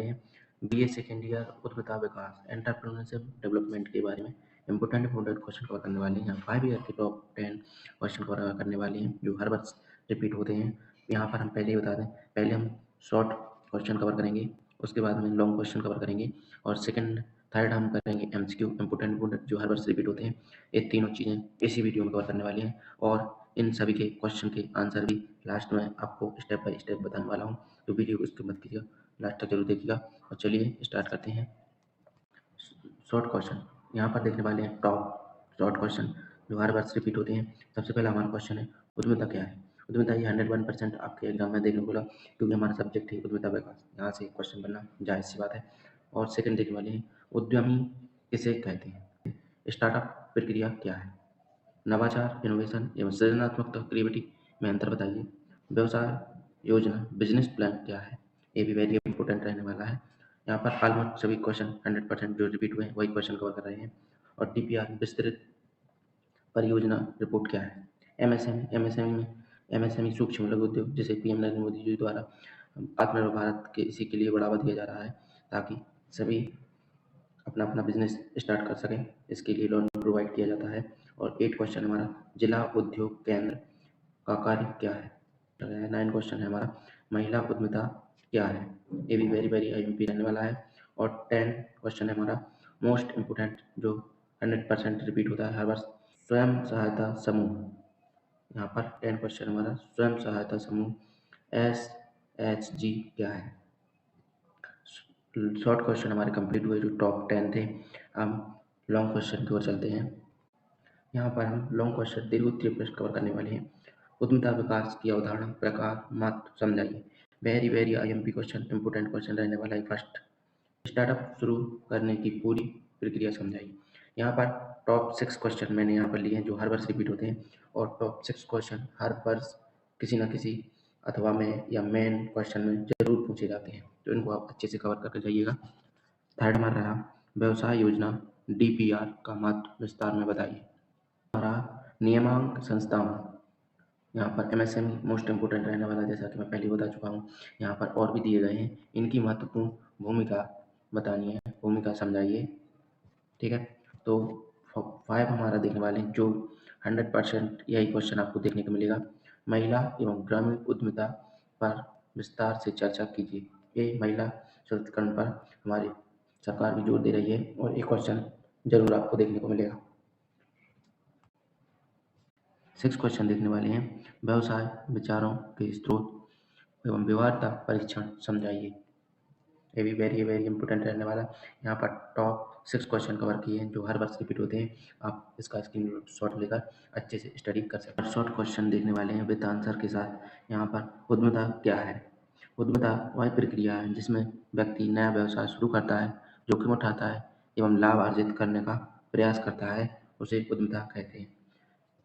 वाले हैं BA second year उद्यमिता विकास एंटरप्रेन्योरशिप डेवलपमेंट के बारे में इंपॉर्टेंट क्वेश्चन कवर करने वाले हैं। 5 ईयर के टॉप 10 क्वेश्चन कवर करने वाले हैं जो हर वर्ष रिपीट होते हैं। यहाँ पर हम पहले ही बता दें, पहले हम शॉर्ट क्वेश्चन कवर करेंगे, उसके बाद में लॉन्ग क्वेश्चन कवर करेंगे और थर्ड हम करेंगे एमसीक्यू इंपॉर्टेंट जो हर वर्ष रिपीट होते हैं। ये तीनों चीज़ें इसी वीडियो में कवर करने वाली हैं और इन सभी के क्वेश्चन के आंसर भी लास्ट में आपको स्टेप बाय स्टेप बताने वाला हूँ, तो वीडियो को स्किप मत कीजिएगा, लास्ट तक जरूर देखिएगा। और चलिए स्टार्ट करते हैं। शॉर्ट क्वेश्चन यहाँ पर देखने वाले हैं, टॉप शॉर्ट क्वेश्चन जो हर वर्ष रिपीट होते हैं। सबसे पहला हमारा क्वेश्चन है उद्यमिता क्या है। उद्यमिता ये 101% आपके एग्जाम में देखने को मिला, क्योंकि हमारा सब्जेक्ट है उद्यमिता विकास, यहाँ से क्वेश्चन बनना जायज़ सी बात है। और सेकंड देखने वाले हैं उद्यमी किसे कहते हैं। स्टार्टअप प्रक्रिया क्या है। नवाचार इनोवेशन एवं सृजनात्मकता क्रिएटिविटी में अंतर बताइए। व्यवसाय योजना बिजनेस प्लान क्या है, ये भी वेरी इंपॉर्टेंट रहने वाला है। यहाँ पर ऑलमोस्ट सभी क्वेश्चन 100% जो रिपीट हुए वही क्वेश्चन कवर कर रहे हैं। और टीपीआर विस्तृत परियोजना रिपोर्ट क्या है। एमएसएमई सूक्ष्म लघु उद्योग जिसे पीएम नरेंद्र मोदी जी द्वारा आत्मनिर्भर भारत के इसी के लिए बढ़ावा दिया जा रहा है, ताकि सभी अपना अपना बिजनेस स्टार्ट कर सकें, इसके लिए लोन प्रोवाइड किया जाता है। और 8 क्वेश्चन हमारा जिला उद्योग केंद्र का कार्य क्या है। 9 क्वेश्चन है हमारा महिला उद्यमिता क्या है, ये भी वेरी वेरी आईएमपी रहने वाला है। और 10 क्वेश्चन है हमारा मोस्ट इम्पोर्टेंट जो 100% रिपीट होता है हर वर्ष, स्वयं सहायता समूह। यहाँ पर 10 क्वेश्चन हमारा स्वयं सहायता समूह SHG क्या है। शॉर्ट क्वेश्चन हमारे कंप्लीट हुए जो टॉप 10 थे। हम लॉन्ग क्वेश्चन की ओर चलते हैं। यहाँ पर हम लॉन्ग क्वेश्चन दीर्घ उत्तरीय प्रश्न कवर करने वाले हैं। उद्यमिता विकास की अवधारणा प्रकार मात्र समझाइए। Very very IMP question important question रहने वाला है। फर्स्ट, स्टार्टअप शुरू करने की पूरी प्रक्रिया समझाइए। यहाँ पर टॉप 6 क्वेश्चन मैंने यहाँ पर लिए हैं जो हर वर्ष रिपीट होते हैं और टॉप 6 क्वेश्चन हर वर्ष किसी न किसी अथवा में या मेन क्वेश्चन में जरूर पूछे जाते हैं, तो इनको आप अच्छे से कवर करके जाइएगा। थर्ड हमारा रहा व्यवसाय योजना डीपीआर का महत्व विस्तार में बताइए। हमारा नियामक संस्थान, यहाँ पर एमएसएमई मोस्ट इम्पोर्टेंट रहने वाला, जैसा कि मैं पहले बता चुका हूँ। यहाँ पर और भी दिए गए हैं, इनकी महत्वपूर्ण भूमिका बतानी है, भूमिका समझाइए। ठीक है, तो 5 हमारा देखने वाले हैं जो 100% यही क्वेश्चन आपको देखने को मिलेगा। महिला एवं ग्रामीण उद्यमिता पर विस्तार से चर्चा कीजिए। ये महिला सशक्तिकरण पर हमारी सरकार भी जोर दे रही है और एक क्वेश्चन जरूर आपको देखने को मिलेगा। 6 क्वेश्चन देखने वाले हैं व्यवसाय विचारों के स्रोत एवं व्यवहार्यता परीक्षण समझाइए। ये भी वेरी वेरी इंपॉर्टेंट रहने वाला। यहाँ पर टॉप 6 क्वेश्चन कवर किए हैं जो हर वर्ष रिपीट होते हैं। आप इसका स्क्रीनशॉट लेकर अच्छे से स्टडी कर सकते हैं। शॉर्ट क्वेश्चन देखने वाले हैं विद आंसर के साथ। यहाँ पर उद्यमिता क्या है। उद्यमिता वह प्रक्रिया है जिसमें व्यक्ति नया व्यवसाय शुरू करता है, जोखिम उठाता है एवं लाभ अर्जित करने का प्रयास करता है, उसे उद्यमिता कहते हैं।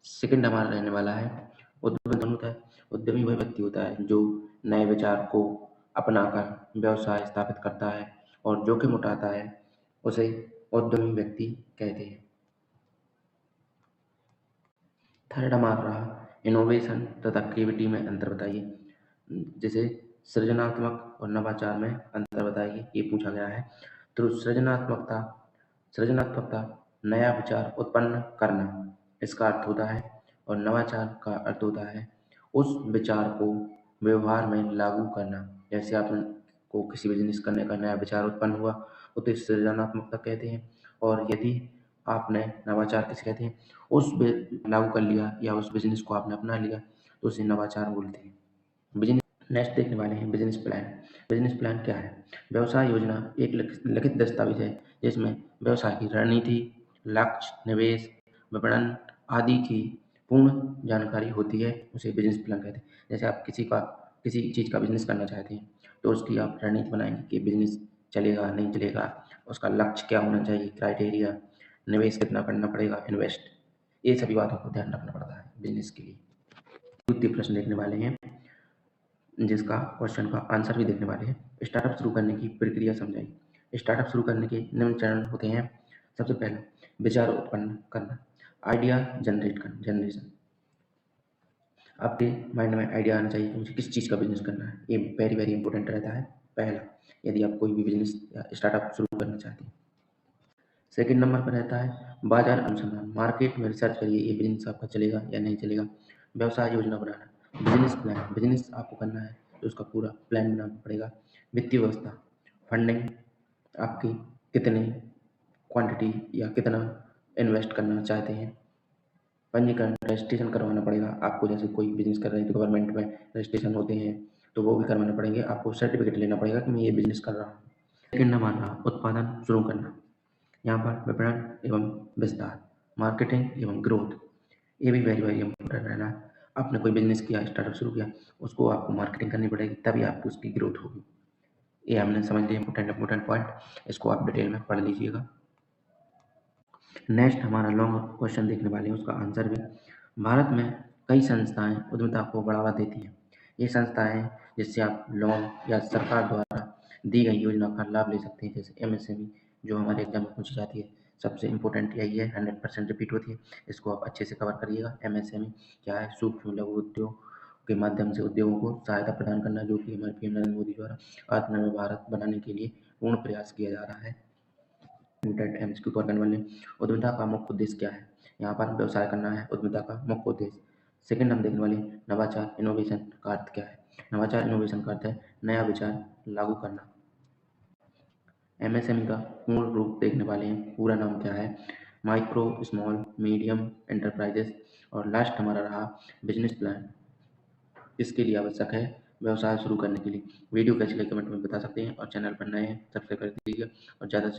सेकंड हमारा रहने वाला है उद्यमी होता है। उद्यमी वह व्यक्ति होता है जो नए विचार को अपनाकर व्यवसाय स्थापित करता है और जोखिम उठाता है, उसे उद्यमी व्यक्ति कहते हैं। थर्ड हमारा रहा इनोवेशन तथा क्रिएटिविटी में अंतर बताइए। जैसे सृजनात्मक और नवाचार में अंतर बताइए, ये पूछा गया है। तो सृजनात्मकता नया विचार उत्पन्न करना, इसका अर्थ होता है, और नवाचार का अर्थ होता है उस विचार को व्यवहार में लागू करना। जैसे आपको किसी बिजनेस करने का नया विचार उत्पन्न हुआ, उसे सृजनात्मकता कहते हैं। और यदि आपने नवाचार किसे कहते हैं, उस लागू कर लिया या उस बिजनेस को आपने अपना लिया तो उसे नवाचार बोलते हैं। बिजनेस नेक्स्ट देखने वाले हैं बिजनेस प्लान। बिजनेस प्लान क्या है। व्यवसाय योजना एक लिखित दस्तावेज है जिसमें व्यवसाय की रणनीति, लक्ष्य, निवेश, विपणन आदि की पूर्ण जानकारी होती है, उसे बिजनेस प्लान कहते हैं। जैसे आप किसी चीज़ का बिजनेस करना चाहते हैं तो उसकी आप रणनीति बनाएंगे कि बिजनेस चलेगा नहीं चलेगा, उसका लक्ष्य क्या होना चाहिए, क्राइटेरिया, निवेश कितना करना पड़ेगा, इन्वेस्ट, ये सभी बातों को ध्यान रखना पड़ता है बिजनेस के लिए। द्वितीय प्रश्न देखने वाले हैं जिसका क्वेश्चन का आंसर भी देखने वाले हैं। स्टार्टअप शुरू करने की प्रक्रिया समझाइए। स्टार्टअप शुरू करने के निम्न चरण होते हैं। सबसे पहला विचार उत्पन्न करना, आइडिया जनरेशन। आपके माइंड में आइडिया आना चाहिए कि मुझे किस चीज़ का बिजनेस करना है, ये वेरी वेरी इंपॉर्टेंट रहता है। पहला, यदि आप कोई भी बिजनेस या स्टार्टअप शुरू करना चाहते हैं। सेकंड नंबर पर रहता है बाजार अनुसंधान, मार्केट में रिसर्च करिए ये बिजनेस आपका चलेगा या नहीं चलेगा। व्यवसाय योजना बनाना, बिजनेस प्लान, बिजनेस आपको करना है तो उसका पूरा प्लान बनाना पड़ेगा। वित्तीय व्यवस्था, फंडिंग आपकी कितने क्वांटिटी या कितना इन्वेस्ट करना चाहते हैं। पंजीकरण, रजिस्ट्रेशन करवाना पड़ेगा आपको, जैसे कोई बिजनेस कर रहे हैं तो गवर्नमेंट में रजिस्ट्रेशन होते हैं तो वो भी करवाना पड़ेंगे आपको, सर्टिफिकेट लेना पड़ेगा कि मैं ये बिजनेस कर रहा हूँ। सेकंड नंबर रहा उत्पादन शुरू करना, यहाँ पर विपणन एवं विस्तार, मार्केटिंग एवं ग्रोथ, ये भी वेरी वेरी इंपॉर्टेंट रहना। आपने कोई बिजनेस किया, स्टार्टअप शुरू किया, उसको आपको मार्केटिंग करनी पड़ेगी तभी आपकी उसकी ग्रोथ होगी। ये हमने समझ लिया इंपॉर्टेंट पॉइंट, इसको आप डिटेल में पढ़ लीजिएगा। नेक्स्ट हमारा लॉन्ग क्वेश्चन देखने वाले हैं, उसका आंसर भी। भारत में कई संस्थाएं उद्यमिता को बढ़ावा देती हैं। ये संस्थाएं जिससे आप लोन या सरकार द्वारा दी गई योजना का लाभ ले सकते हैं, जैसे एमएसएमई जो हमारे एग्जाम में पूछी जाती है। सबसे इम्पोर्टेंट यही है, 100% रिपीट होती है, इसको आप अच्छे से कवर करिएगा। एमएसएमई क्या है? सूक्ष्म लघु उद्योग के माध्यम से उद्योगों को सहायता प्रदान करना, जो कि हमारे पीएम नरेंद्र मोदी द्वारा आत्मनिर्भर भारत बनाने के लिए पूर्ण प्रयास किया जा रहा है। एमसीक्यू कवर करने वाले, उद्यमिता का मुख्य उद्देश्य क्या है? यहाँ पर व्यवसाय करना है उद्यमिता का मुख्य उद्देश्य। सेकंड हम देखने वाले नवाचार इनोवेशन का अर्थ क्या है? नवाचार इनोवेशन का अर्थ है नया विचार लागू करना। एमएसएमई का पूर्ण रूप देखने वाले हैं, पूरा नाम क्या है? Micro small medium enterprises. और लास्ट हमारा रहा बिजनेस प्लान, इसके लिए आवश्यक है व्यवसाय शुरू करने के लिए। वीडियो कैसी लगी कमेंट में बता सकते हैं, और चैनल पर नए हैं सब्सक्राइब कर दीजिए और ज़्यादा से